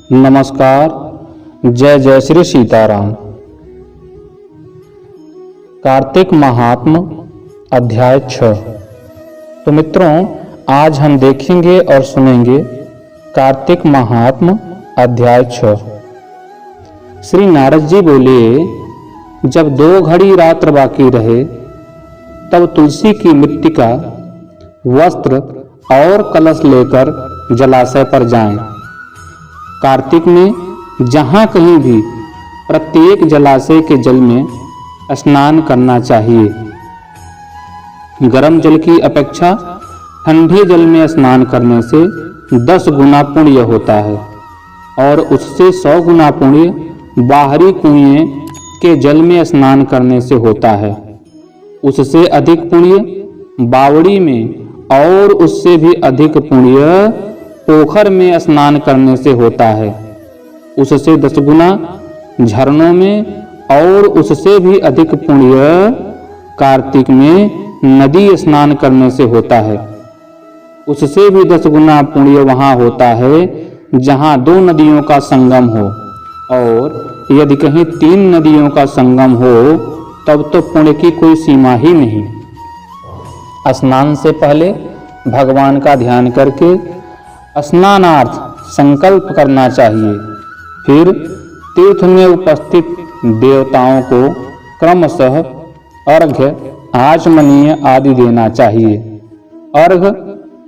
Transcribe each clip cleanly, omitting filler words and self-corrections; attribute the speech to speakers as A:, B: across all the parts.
A: नमस्कार। जय जय श्री सीताराम। कार्तिक महात्म अध्याय 6। तो मित्रों, आज हम देखेंगे और सुनेंगे कार्तिक महात्म अध्याय 6। श्री नारद जी बोले, जब 2 घड़ी रात्र बाकी रहे तब तुलसी की मिट्टी का वस्त्र और कलश लेकर जलाशय पर जाएं। कार्तिक में जहाँ कहीं भी प्रत्येक जलाशय के जल में स्नान करना चाहिए। गर्म जल की अपेक्षा ठंडे जल में स्नान करने से 10 गुना पुण्य होता है और उससे 100 गुना पुण्य बाहरी कुएं के जल में स्नान करने से होता है। उससे अधिक पुण्य बावड़ी में और उससे भी अधिक पुण्य पोखर में स्नान करने से होता है। उससे 10 गुना झरनों में और उससे भी अधिक पुण्य कार्तिक में नदी स्नान करने से होता है। उससे भी 10 गुना पुण्य वहाँ होता है जहाँ 2 नदियों का संगम हो, और यदि कहीं 3 नदियों का संगम हो तब तो पुण्य की कोई सीमा ही नहीं। स्नान से पहले भगवान का ध्यान करके स्नानार्थ संकल्प करना चाहिए। फिर तीर्थ में उपस्थित देवताओं को क्रमशः अर्घ्य, आचमनीय आदि देना चाहिए। अर्घ्य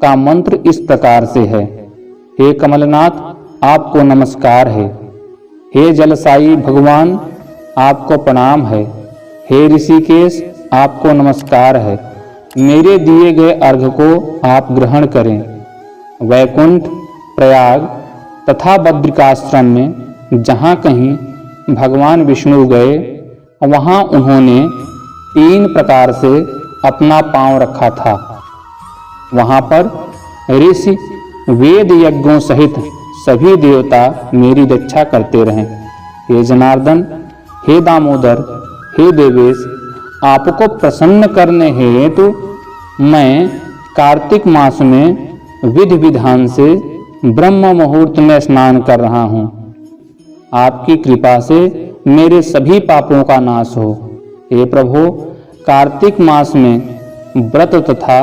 A: का मंत्र इस प्रकार से है। हे कमलनाथ, आपको नमस्कार है। हे जलसाई भगवान, आपको प्रणाम है। हे ऋषिकेश, आपको नमस्कार है। मेरे दिए गए अर्घ्य को आप ग्रहण करें। वैकुंठ, प्रयाग तथा बद्रिकाश्रम में जहाँ कहीं भगवान विष्णु गए वहाँ उन्होंने 3 प्रकार से अपना पांव रखा था। वहाँ पर ऋषि वेद यज्ञों सहित सभी देवता मेरी रक्षा करते रहें। हे जनार्दन, हे दामोदर, हे देवेश, आपको प्रसन्न करने हेतु मैं कार्तिक मास में विधि विधान से ब्रह्म मुहूर्त में स्नान कर रहा हूँ। आपकी कृपा से मेरे सभी पापों का नाश हो। हे प्रभु, कार्तिक मास में व्रत तथा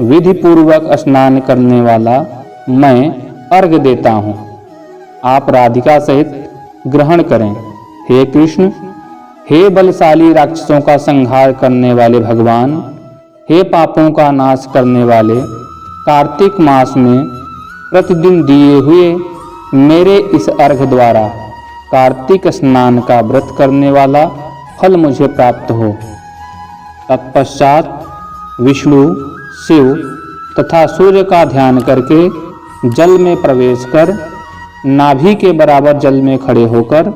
A: विधि पूर्वक स्नान करने वाला मैं अर्घ्य देता हूँ। आप राधिका सहित ग्रहण करें। हे कृष्ण, हे बलशाली राक्षसों का संहार करने वाले भगवान, हे पापों का नाश करने वाले, कार्तिक मास में प्रतिदिन दिए हुए मेरे इस अर्घ्य द्वारा कार्तिक स्नान का व्रत करने वाला फल मुझे प्राप्त हो। तत्पश्चात विष्णु, शिव तथा सूर्य का ध्यान करके जल में प्रवेश कर नाभि के बराबर जल में खड़े होकर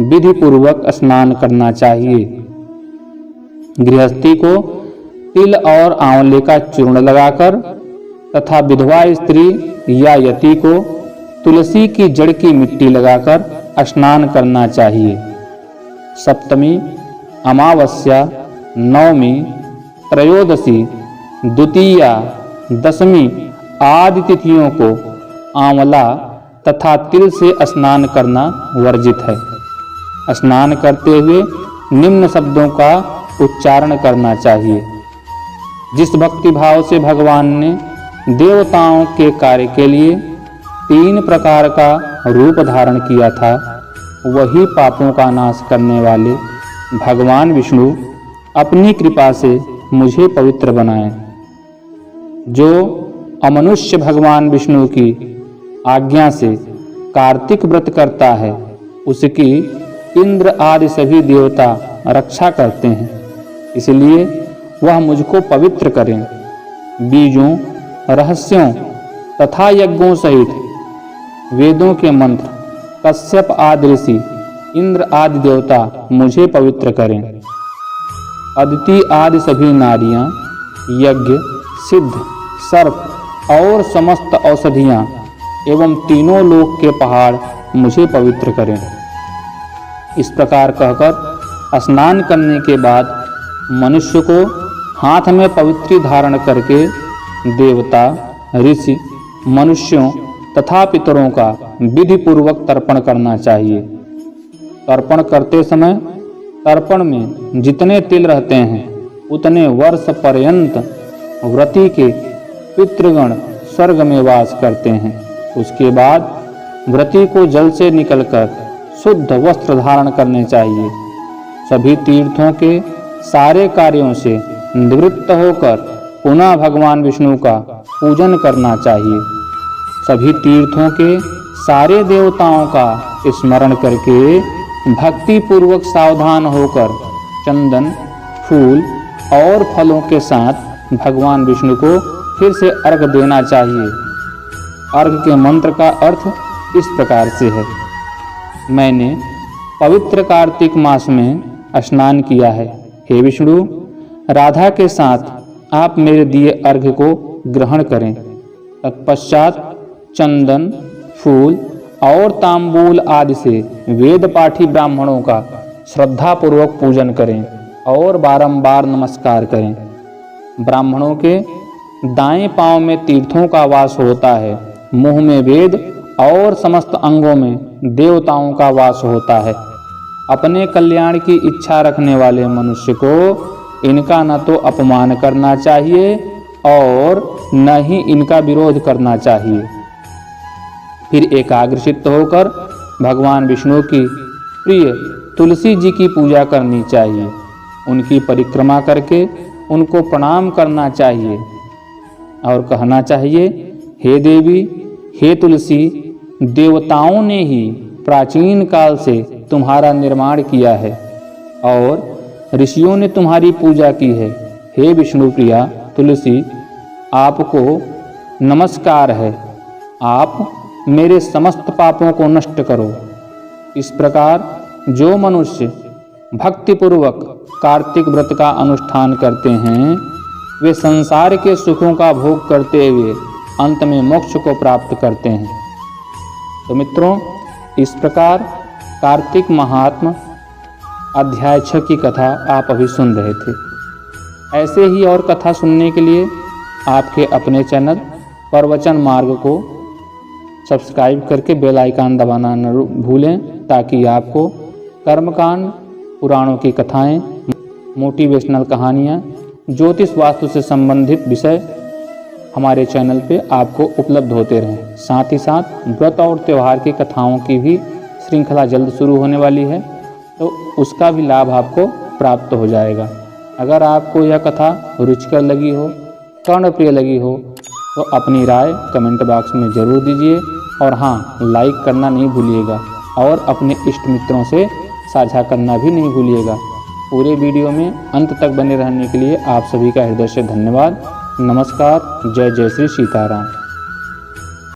A: विधि पूर्वक स्नान करना चाहिए। गृहस्थी को तिल और आंवले का चूर्ण लगाकर तथा विधवा स्त्री या यति को तुलसी की जड़ की मिट्टी लगाकर स्नान करना चाहिए। सप्तमी, अमावस्या, नवमी, त्रयोदशी, द्वितीया, दशमी आदि तिथियों को आंवला तथा तिल से स्नान करना वर्जित है। स्नान करते हुए निम्न शब्दों का उच्चारण करना चाहिए। जिस भक्ति भाव से भगवान ने देवताओं के कार्य के लिए 3 प्रकार का रूप धारण किया था, वही पापों का नाश करने वाले भगवान विष्णु अपनी कृपा से मुझे पवित्र बनाएं। जो अमनुष्य भगवान विष्णु की आज्ञा से कार्तिक व्रत करता है, उसकी इंद्र आदि सभी देवता रक्षा करते हैं। इसलिए वह मुझको पवित्र करें। बीजों, रहस्यों तथा यज्ञों सहित वेदों के मंत्र, कश्यप आदि ऋषि, इंद्र आदि देवता मुझे पवित्र करें। अदिति आदि सभी नारियां, यज्ञ, सिद्ध, सर्प और समस्त औषधियां एवं तीनों लोक के पहाड़ मुझे पवित्र करें। इस प्रकार कहकर स्नान करने के बाद मनुष्य को हाथ में पवित्री धारण करके देवता, ऋषि, मनुष्यों तथा पितरों का विधि पूर्वक तर्पण करना चाहिए। तर्पण करते समय तर्पण में जितने तिल रहते हैं उतने वर्ष पर्यंत व्रती के पितृगण स्वर्ग में वास करते हैं। उसके बाद व्रती को जल से निकलकर शुद्ध वस्त्र धारण करने चाहिए। सभी तीर्थों के सारे कार्यों से निवृत्त होकर पुनः भगवान विष्णु का पूजन करना चाहिए। सभी तीर्थों के सारे देवताओं का स्मरण करके भक्ति पूर्वक सावधान होकर चंदन, फूल और फलों के साथ भगवान विष्णु को फिर से अर्घ देना चाहिए। अर्घ के मंत्र का अर्थ इस प्रकार से है। मैंने पवित्र कार्तिक मास में स्नान किया है। हे विष्णु, राधा के साथ आप मेरे दिए अर्घ को ग्रहण करें। तत्पश्चात चंदन, फूल और तांबूल आदि से वेद पाठी ब्राह्मणों का श्रद्धापूर्वक पूजन करें और बारंबार नमस्कार करें। ब्राह्मणों के दाएं पांव में तीर्थों का वास होता है, मुंह में वेद और समस्त अंगों में देवताओं का वास होता है। अपने कल्याण की इच्छा रखने वाले मनुष्य को इनका न तो अपमान करना चाहिए और न ही इनका विरोध करना चाहिए। फिर एकाग्रचित्त होकर भगवान विष्णु की प्रिय तुलसी जी की पूजा करनी चाहिए। उनकी परिक्रमा करके उनको प्रणाम करना चाहिए और कहना चाहिए, हे देवी, हे तुलसी, देवताओं ने ही प्राचीन काल से तुम्हारा निर्माण किया है और ऋषियों ने तुम्हारी पूजा की है। हे विष्णु प्रिया तुलसी, आपको नमस्कार है। आप मेरे समस्त पापों को नष्ट करो। इस प्रकार जो मनुष्य भक्तिपूर्वक कार्तिक व्रत का अनुष्ठान करते हैं वे संसार के सुखों का भोग करते हुए अंत में मोक्ष को प्राप्त करते हैं। तो मित्रों, इस प्रकार कार्तिक महात्म अध्याय 6 की कथा आप अभी सुन रहे थे। ऐसे ही और कथा सुनने के लिए आपके अपने चैनल प्रवचन मार्ग को सब्सक्राइब करके बेल आइकन दबाना न भूलें, ताकि आपको कर्मकांड, पुराणों की कथाएं, मोटिवेशनल कहानियां, ज्योतिष वास्तु से संबंधित विषय हमारे चैनल पे आपको उपलब्ध होते रहें। साथ ही साथ व्रत और त्यौहार की कथाओं की भी श्रृंखला जल्द शुरू होने वाली है, तो उसका भी लाभ आपको प्राप्त हो जाएगा। अगर आपको यह कथा रुचिकर लगी हो, कर्णप्रिय लगी हो, तो अपनी राय कमेंट बॉक्स में ज़रूर दीजिए और हाँ, लाइक करना नहीं भूलिएगा और अपने इष्ट मित्रों से साझा करना भी नहीं भूलिएगा। पूरे वीडियो में अंत तक बने रहने के लिए आप सभी का हृदय से धन्यवाद। नमस्कार। जय जय श्री सीताराम।